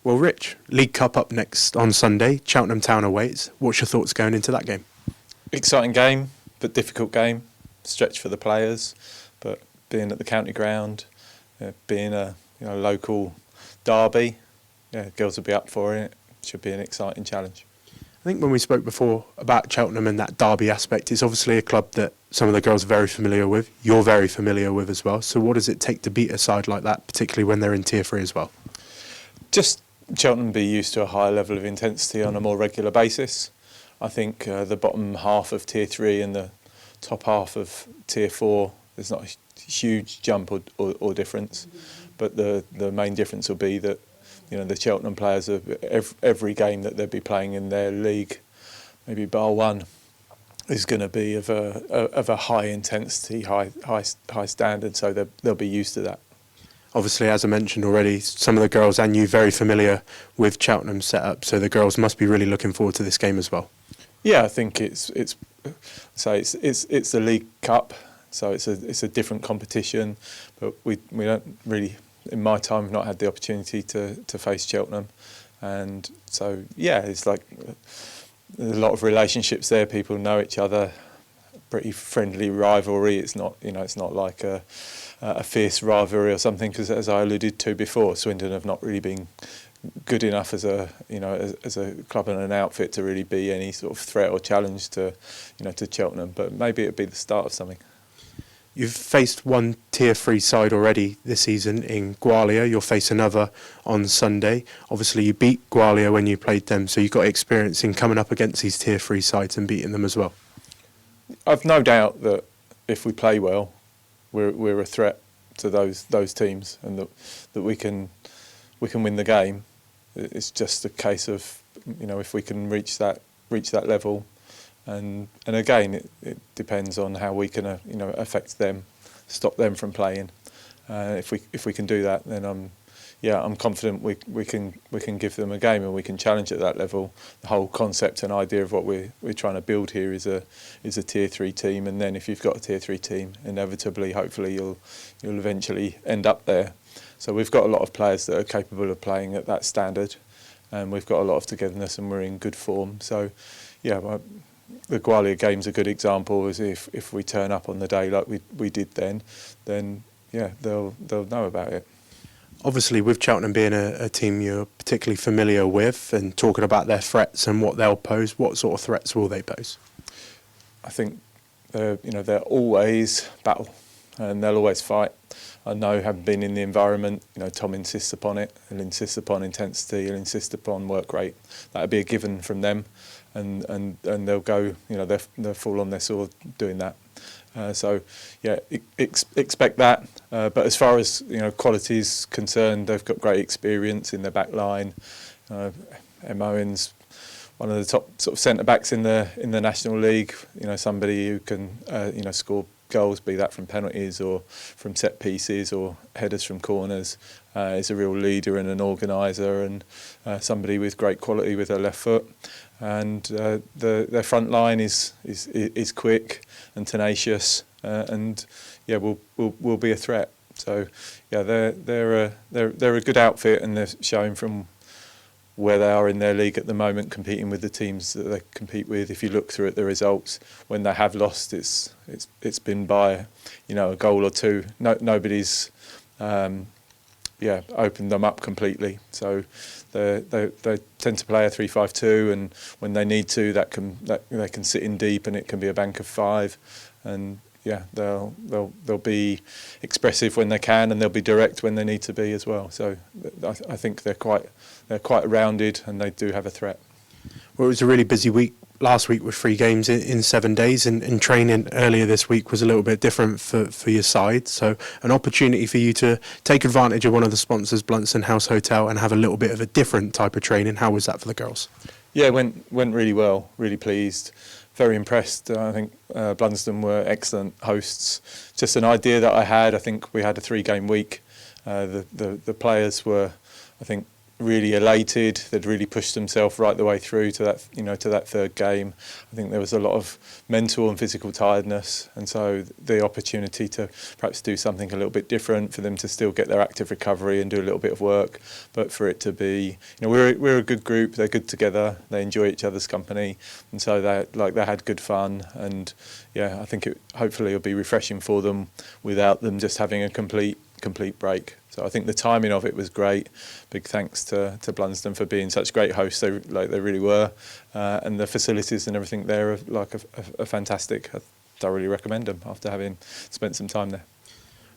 Well, Rich, League Cup up next on Sunday, Cheltenham Town awaits. What's your thoughts going into that game? Exciting game, but difficult game. Stretch for the players, but being at the county ground, being a local derby, girls will be up for it. Should be an exciting challenge. I think when we spoke before about Cheltenham and that derby aspect, it's obviously a club that some of the girls are very familiar with. You're very familiar with as well. So what does it take to beat a side like that, particularly when they're in Tier 3 as well? Just Cheltenham be used to a higher level of intensity on a more regular basis. I think the bottom half of Tier 3 and the top half of Tier 4, there's not a huge jump or difference. But the main difference will be that the Cheltenham players, every game that they'll be playing in their league, maybe bar one, is going to be of a high intensity, high standard. So they'll be used to that. Obviously, as I mentioned already, some of the girls and you very familiar with Cheltenham's setup, so the girls must be really looking forward to this game as well. Yeah, I think it's the League Cup, so it's a different competition, but we don't really, in my time, have not had the opportunity to face Cheltenham, and so it's like there's a lot of relationships there. People know each other, pretty friendly rivalry. It's not like a fierce rivalry or something, because as I alluded to before, Swindon have not really been good enough as a club and an outfit to really be any sort of threat or challenge to Cheltenham. But maybe it'd be the start of something. You've faced one Tier 3 side already this season in Gwalia. You'll face another on Sunday. Obviously, you beat Gwalia when you played them, so you've got experience in coming up against these Tier 3 sides and beating them as well. I've no doubt that if we play well, we're a threat to those teams, and that we can win the game. It's just a case of if we can reach that level. And again, it depends on how we can affect them, stop them from playing. If we can do that, then I'm confident we can give them a game and we can challenge at that level. The whole concept and idea of what we're trying to build here is a Tier 3 team, and then if you've got a Tier 3 team, inevitably, hopefully, you'll eventually end up there. So we've got a lot of players that are capable of playing at that standard, and we've got a lot of togetherness, and we're in good form. So the Gwalia game's a good example. As if we turn up on the day like we did then they'll know about it. Obviously, with Cheltenham being a team you're particularly familiar with, and talking about their threats and what they'll pose, what sort of threats will they pose? I think they're always battle, and they'll always fight. I know, having been in the environment, Tom insists upon it. He'll insist upon intensity. He'll insist upon work rate. That'll be a given from them, and they'll go. They'll fall on their sword doing that. Expect that. But as far as quality is concerned, they've got great experience in their back line. Em Owen's one of the top sort of centre backs in the National League. Somebody who can score goals, be that from penalties or from set pieces or headers from corners. Is a real leader and an organiser, and somebody with great quality with her left foot. And their front line is quick and tenacious, and will be a threat. So they're a good outfit, and they're showing from where they are in their league at the moment, competing with the teams that they compete with. If you look through at the results, when they have lost, it's been by a goal or two. Nobody's opened them up completely. So they tend to play a 3-5-2, and when they need to, they can sit in deep, and it can be a bank of five. And they'll be expressive when they can, and they'll be direct when they need to be as well. So I think they're quite rounded, and they do have a threat. Well, it was a really busy week last week with 3 games in 7 days, and training earlier this week was a little bit different for your side. So an opportunity for you to take advantage of one of the sponsors, Blunston House Hotel, and have a little bit of a different type of training. How was that for the girls? Yeah, it went really well. Really pleased. Very impressed. I think Blunston were excellent hosts. Just an idea that I had. I think we had a 3-game week. The players were, I think, really elated. They'd really pushed themselves right the way through to that, to that third game. I think there was a lot of mental and physical tiredness, and so the opportunity to perhaps do something a little bit different, for them to still get their active recovery and do a little bit of work, but for it to be, we're a good group. They're good together. They enjoy each other's company, and so they had good fun. And yeah, I think hopefully it'll be refreshing for them without them just having a complete break. So I think the timing of it was great. Big thanks to Blunsdon for being such great hosts. They really were, and the facilities and everything there are fantastic. I thoroughly recommend them after having spent some time there.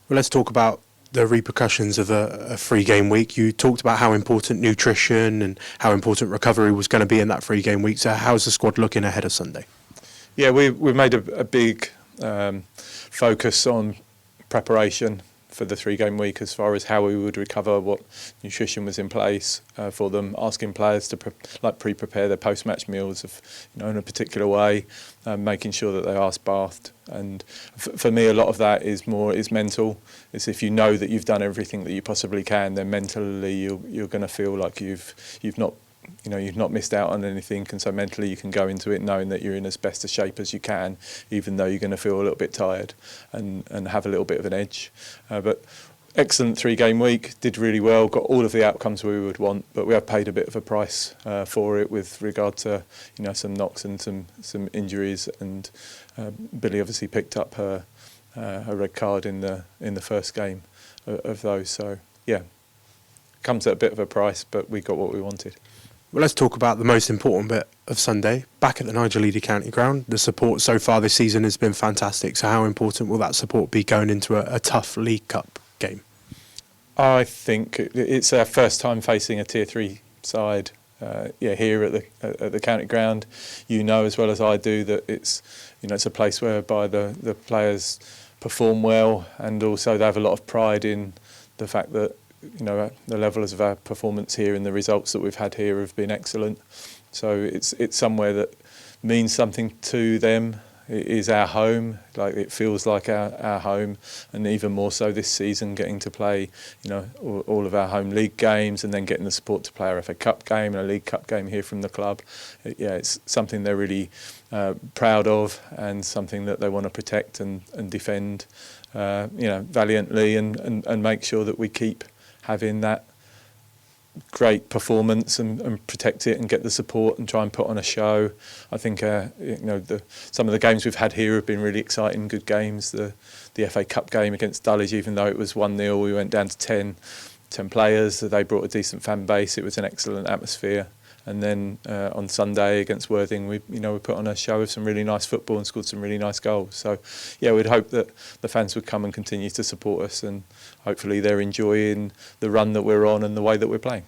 Well, let's talk about the repercussions of a 3-game week. You talked about how important nutrition and how important recovery was going to be in that 3-game week. So how's the squad looking ahead of Sunday? Yeah, we've made a big focus on preparation for the 3-game week, as far as how we would recover, what nutrition was in place for them, asking players to pre-prepare their post-match meals in a particular way, making sure that they are bathed. And for me, a lot of that is mental. It's if you know that you've done everything that you possibly can, then mentally you're going to feel like you've not missed out on anything, and so mentally you can go into it knowing that you're in as best a shape as you can, even though you're going to feel a little bit tired and have a little bit of an edge. But excellent 3-game week, did really well, got all of the outcomes we would want, but we have paid a bit of a price for it with regard to some knocks and some injuries, and Billy obviously picked up her red card in the first game of those. So yeah, comes at a bit of a price, but we got what we wanted. Well, let's talk about the most important bit of Sunday. Back at the Nigel Eady County Ground, the support so far this season has been fantastic. So how important will that support be going into a tough League Cup game? I think it's our first time facing a Tier 3 side here at the County Ground. You know as well as I do that it's a place whereby the players perform well, and also they have a lot of pride in the fact that the levels of our performance here and the results that we've had here have been excellent. So it's somewhere that means something to them. It is our home, it feels like our home, and even more so this season, getting to play all of our home league games, and then getting the support to play our FA Cup game and a League Cup game here from the club. It's something they're really proud of, and something that they want to protect and defend valiantly, and make sure that we keep having that great performance and protect it and get the support and try and put on a show. I think some of the games we've had here have been really exciting, good games. The FA Cup game against Dulwich, even though it was 1-0, we went down to 10 players. They brought a decent fan base. It was an excellent atmosphere. And then on Sunday against Worthing, we put on a show of some really nice football and scored some really nice goals. So yeah, we'd hope that the fans would come and continue to support us, and hopefully they're enjoying the run that we're on and the way that we're playing.